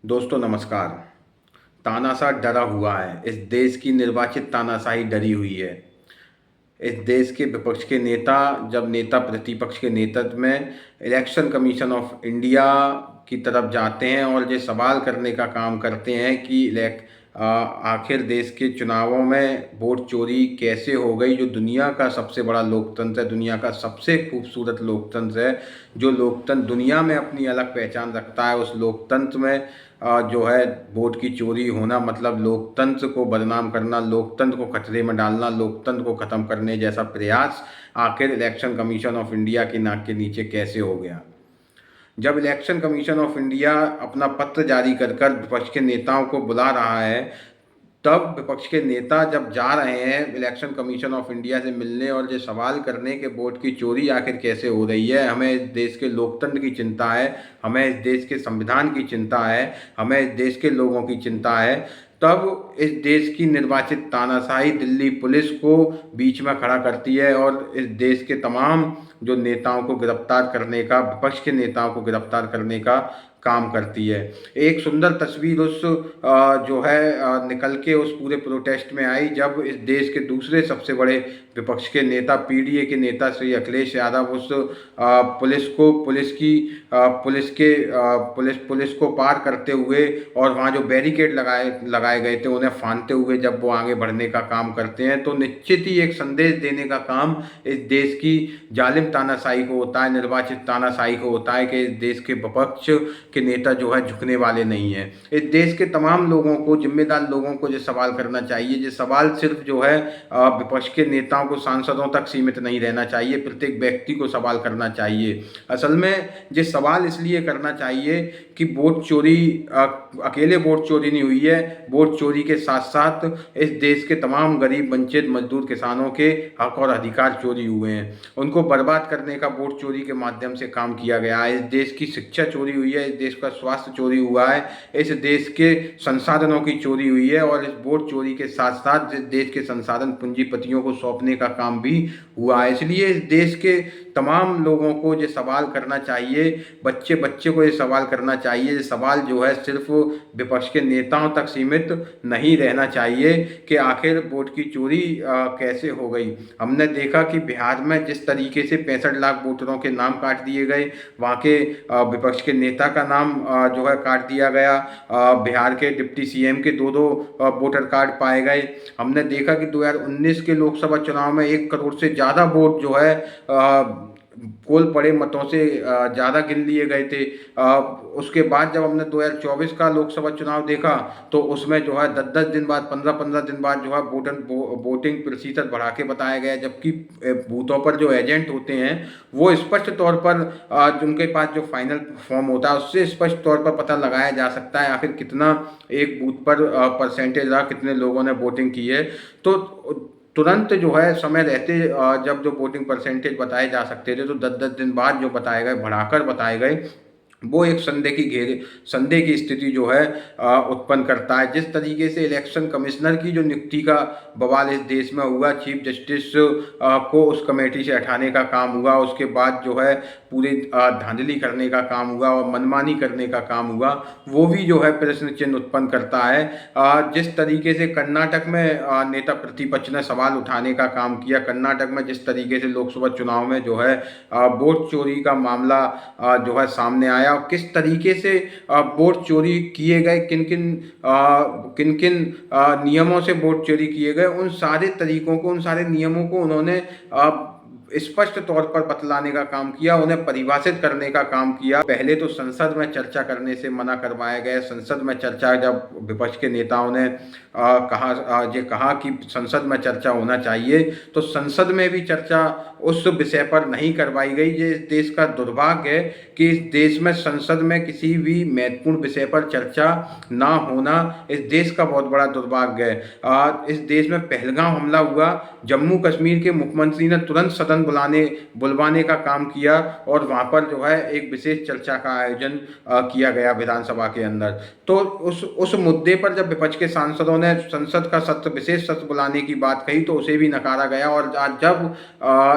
दोस्तों नमस्कार। तानाशाह डरा हुआ है। इस देश की निर्वाचित तानाशाही डरी हुई है। इस देश के विपक्ष के नेता जब नेता प्रतिपक्ष के नेतृत्व में इलेक्शन कमीशन ऑफ इंडिया की तरफ जाते हैं और ये सवाल करने का काम करते हैं कि आखिर देश के चुनावों में वोट चोरी कैसे हो गई, जो दुनिया का सबसे बड़ा लोकतंत्र है, दुनिया का सबसे खूबसूरत लोकतंत्र है, जो लोकतंत्र दुनिया में अपनी अलग पहचान रखता है, उस लोकतंत्र में जो है वोट की चोरी होना मतलब लोकतंत्र को बदनाम करना, लोकतंत्र को खतरे में डालना, लोकतंत्र को ख़त्म करने जैसा प्रयास आखिर इलेक्शन कमीशन ऑफ इंडिया की नाक के नीचे कैसे हो गया। जब इलेक्शन कमीशन ऑफ इंडिया अपना पत्र जारी कर कर विपक्ष के नेताओं को बुला रहा है, तब विपक्ष के नेता जब जा रहे हैं इलेक्शन कमीशन ऑफ इंडिया से मिलने और ये सवाल करने के वोट की चोरी आखिर कैसे हो रही है, हमें इस देश के लोकतंत्र की चिंता है, हमें इस देश के संविधान की चिंता है, हमें इस देश के लोगों की चिंता है, तब इस देश की निर्वाचित तानाशाही दिल्ली पुलिस को बीच में खड़ा करती है और इस देश के तमाम जो नेताओं को गिरफ्तार करने का, विपक्ष के नेताओं को गिरफ्तार करने का काम करती है। एक सुंदर तस्वीर उस जो है निकल के उस पूरे प्रोटेस्ट में आई, जब इस देश के दूसरे सबसे बड़े विपक्ष के नेता पीडीए के नेता श्री अखिलेश यादव उस पुलिस को पुलिस को पार करते हुए और वहाँ जो बैरिकेड लगाए गए थे उन्हें फांदते हुए जब वो आगे बढ़ने का काम करते हैं, तो निश्चित ही एक संदेश देने का काम इस देश की जालिम तानाशाही को होता है, निर्वाचित तानाशाही को होता है कि इस देश के विपक्ष के नेता जो है झुकने वाले नहीं हैं। इस देश के तमाम लोगों को, जिम्मेदार लोगों को ये सवाल करना चाहिए। ये सवाल सिर्फ जो है विपक्ष के नेताओं को, सांसदों तक सीमित नहीं रहना चाहिए, प्रत्येक व्यक्ति को सवाल करना चाहिए। असल में ये सवाल इसलिए करना चाहिए कि वोट चोरी अकेले वोट चोरी नहीं हुई है, वोट चोरी के साथ साथ इस देश के तमाम गरीब, वंचित, मजदूर, किसानों के हक और अधिकार चोरी हुए हैं। उनको बर्बाद करने का वोट चोरी के माध्यम से काम किया गया है। इस देश की शिक्षा चोरी हुई है, इस देश का स्वास्थ्य चोरी हुआ है, इस देश के संसाधनों की चोरी हुई है और इस वोट चोरी के साथ साथ इस देश के संसाधन पूंजीपतियों को सौंपने का काम भी हुआ है। इसलिए इस देश के तमाम लोगों को ये सवाल करना चाहिए, बच्चे बच्चे को ये सवाल करना चाहिए। ये सवाल जो है सिर्फ विपक्ष के नेताओं तक सीमित नहीं रहना चाहिए कि आखिर वोट की चोरी कैसे हो गई। हमने देखा कि बिहार में जिस तरीके से 65 लाख वोटरों के नाम काट दिए गए, वहाँ के विपक्ष के नेता का नाम जो है काट दिया गया, बिहार के डिप्टी सीएम के दो वोटर कार्ड पाए गए। हमने देखा कि 2019 के लोकसभा चुनाव में 1 करोड़ से ज़्यादा वोट जो है पोल पड़े मतों से ज़्यादा गिन लिए गए थे। उसके बाद जब हमने 2024 का लोकसभा चुनाव देखा तो उसमें जो है 10-10 दिन बाद, 15-15 दिन बाद जो है वोटिंग प्रतिशत बढ़ा के बताया गया, जबकि बूथों पर जो एजेंट होते हैं वो स्पष्ट तौर पर उनके पास जो फाइनल फॉर्म होता है उससे स्पष्ट तौर पर पता लगाया जा सकता है आखिर कितना एक बूथ पर परसेंटेज रहा, कितने लोगों ने वोटिंग की है। तो तुरंत जो है समय रहते जब जो वोटिंग परसेंटेज बताए जा सकते थे तो 10-10 दिन बाद जो बताए गए, बढ़ाकर बताए गए, वो एक संदेह की स्थिति जो है उत्पन्न करता है। जिस तरीके से इलेक्शन कमिश्नर की जो नियुक्ति का बवाल इस देश में हुआ, चीफ जस्टिस को उस कमेटी से हटाने का काम हुआ, उसके बाद जो है पूरी धांधली करने का काम हुआ और मनमानी करने का काम हुआ, वो भी जो है प्रश्न चिन्ह उत्पन्न करता है। जिस तरीके से कर्नाटक में नेता प्रतिपक्ष ने सवाल उठाने का काम किया, कर्नाटक में जिस तरीके से लोकसभा चुनाव में जो है वोट चोरी का मामला जो है सामने आया, किस तरीके से वोट चोरी किए गए, किन किन नियमों से वोट चोरी किए गए, उन सारे तरीकों को, उन सारे नियमों को उन्होंने स्पष्ट तौर पर बतलाने का काम किया, उन्हें परिभाषित करने का काम किया। पहले तो संसद में चर्चा करने से मना करवाया गया। संसद में चर्चा जब विपक्ष के नेताओं ने कहा कि संसद में चर्चा होना चाहिए, तो संसद में भी चर्चा उस विषय पर नहीं करवाई गई। ये इस देश का दुर्भाग्य है कि इस देश में संसद में किसी भी महत्वपूर्ण विषय पर चर्चा ना होना इस देश का बहुत बड़ा दुर्भाग्य है। इस देश में पहलगाम हमला हुआ, जम्मू कश्मीर के मुख्यमंत्री ने तुरंत सदन सम्मेलन बुलवाने का काम किया और वहाँ पर जो है एक विशेष चर्चा का आयोजन किया गया विधानसभा के अंदर। तो उस मुद्दे पर जब विपक्ष के सांसदों ने संसद का सत्र, विशेष सत्र बुलाने की बात कही तो उसे भी नकारा गया। और आज जब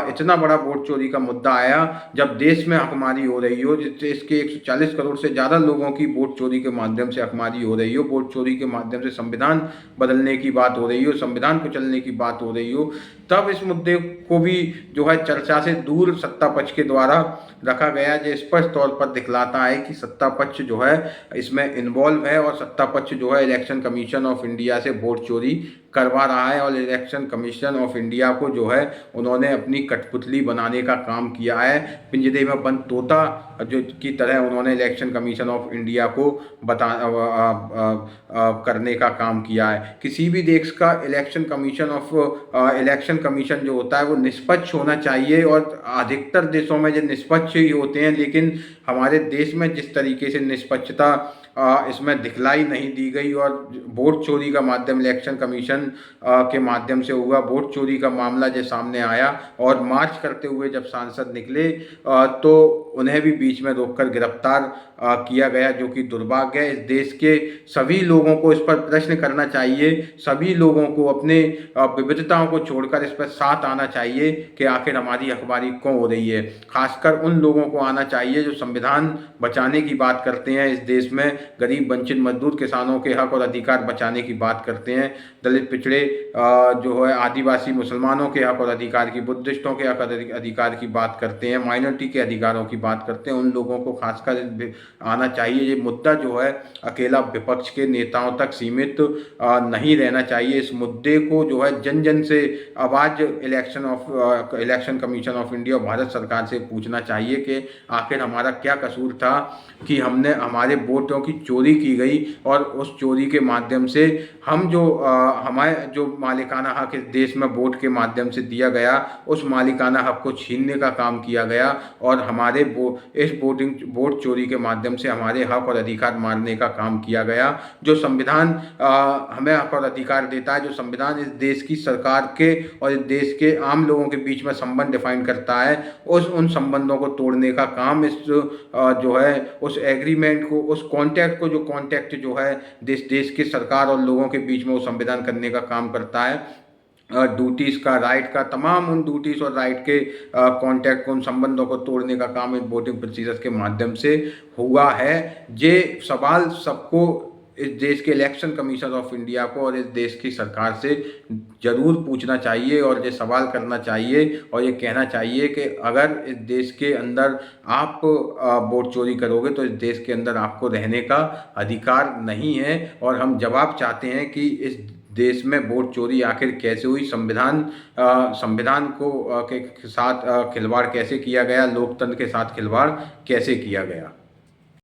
इतना बड़ा वोट चोरी का मुद्दा आया, जब देश में हकमारी हो रही हो, इसके 140 करोड़ से ज़्यादा लोगों की वोट चोरी के माध्यम से हकमारी हो रही हो, वोट चोरी के माध्यम से संविधान बदलने की बात हो रही हो, संविधान को चलने की बात हो रही हो, तब इस मुद्दे को भी जो है चर्चा से दूर सत्ता पक्ष के द्वारा रखा गया, जो स्पष्ट तौर पर दिखलाता है कि सत्ता पक्ष जो है इसमें इन्वॉल्व है और सत्ता पक्ष जो है इलेक्शन कमीशन ऑफ इंडिया से वोट चोरी करवा रहा है। और इलेक्शन कमीशन ऑफ इंडिया को जो है उन्होंने अपनी कठपुतली बनाने का काम किया है, पिंजरे में बंद तोता जो की तरह उन्होंने इलेक्शन कमीशन ऑफ इंडिया को करने का काम किया है। किसी भी देश का इलेक्शन कमीशन जो होता है वो निष्पक्ष होना चाहिए, और अधिकतर देशों में जो निष्पक्ष ही होते हैं, लेकिन हमारे देश में जिस तरीके से निष्पक्षता इसमें दिखलाई नहीं दी गई और वोट चोरी का माध्यम इलेक्शन कमीशन के माध्यम से हुआ, वोट चोरी का मामला जो सामने आया और मार्च करते हुए जब सांसद निकले तो उन्हें भी बीच में रोककर गिरफ्तार किया गया, जो कि दुर्भाग्य है। इस देश के सभी लोगों को इस पर प्रश्न करना चाहिए, सभी लोगों को अपने विविधताओं को छोड़कर इस पर साथ आना चाहिए कि आखिर हमारी अखबारी क्यों हो रही है। खासकर उन लोगों को आना चाहिए जो संविधान बचाने की बात करते हैं, इस देश में गरीब, वंचित, मजदूर, किसानों के हक और अधिकार बचाने की बात करते हैं, दलित, पिछड़े जो है आदिवासी, मुसलमानों के हक और अधिकार की, बुद्धिस्टों के हक अधिकार की बात करते हैं, माइनॉरिटी के अधिकारों की बात करते हैं, उन लोगों को खासकर आना चाहिए। ये मुद्दा जो है अकेला विपक्ष के नेताओं तक सीमित नहीं रहना चाहिए। इस मुद्दे को जो है जन जन से आवाज़ इलेक्शन कमीशन ऑफ इंडिया और भारत सरकार से पूछना चाहिए कि आखिर हमारा क्या कसूर था कि हमारे वोटों की चोरी की गई, और उस चोरी के माध्यम से हम हमारे जो मालिकाना हक इस देश में वोट के माध्यम से दिया गया, उस मालिकाना हक को छीनने का काम किया गया और हमारे इस वोट चोरी के माध्यम से हमारे हक और अधिकार मारने का काम किया गया। जो संविधान हमें हक और अधिकार देता है, जो संविधान इस देश की सरकार के और इस देश के आम लोगों के बीच में संबंध डिफाइन करता है, उन संबंधों को तोड़ने का काम जो है उस एग्रीमेंट को, उस कॉन्ट्रैक्ट जो है देश की सरकार और लोगों के बीच में वो संविधान करने का काम करता है। ड्यूटीज़ का, राइट का, तमाम उन ड्यूटीज़ और राइट के कॉन्टैक्ट को, उन संबंधों को तोड़ने का काम इस वोटिंग प्रोसीजर के माध्यम से हुआ है। ये सवाल सबको, इस देश के इलेक्शन कमीशन ऑफ इंडिया को और इस देश की सरकार से ज़रूर पूछना चाहिए और ये सवाल करना चाहिए और ये कहना चाहिए कि अगर इस देश के अंदर आप वोट चोरी करोगे तो इस देश के अंदर आपको रहने का अधिकार नहीं है। और हम जवाब चाहते हैं कि इस देश में वोट चोरी आखिर कैसे हुई, संविधान के साथ खिलवाड़ कैसे किया गया, लोकतंत्र के साथ खिलवाड़ कैसे किया गया।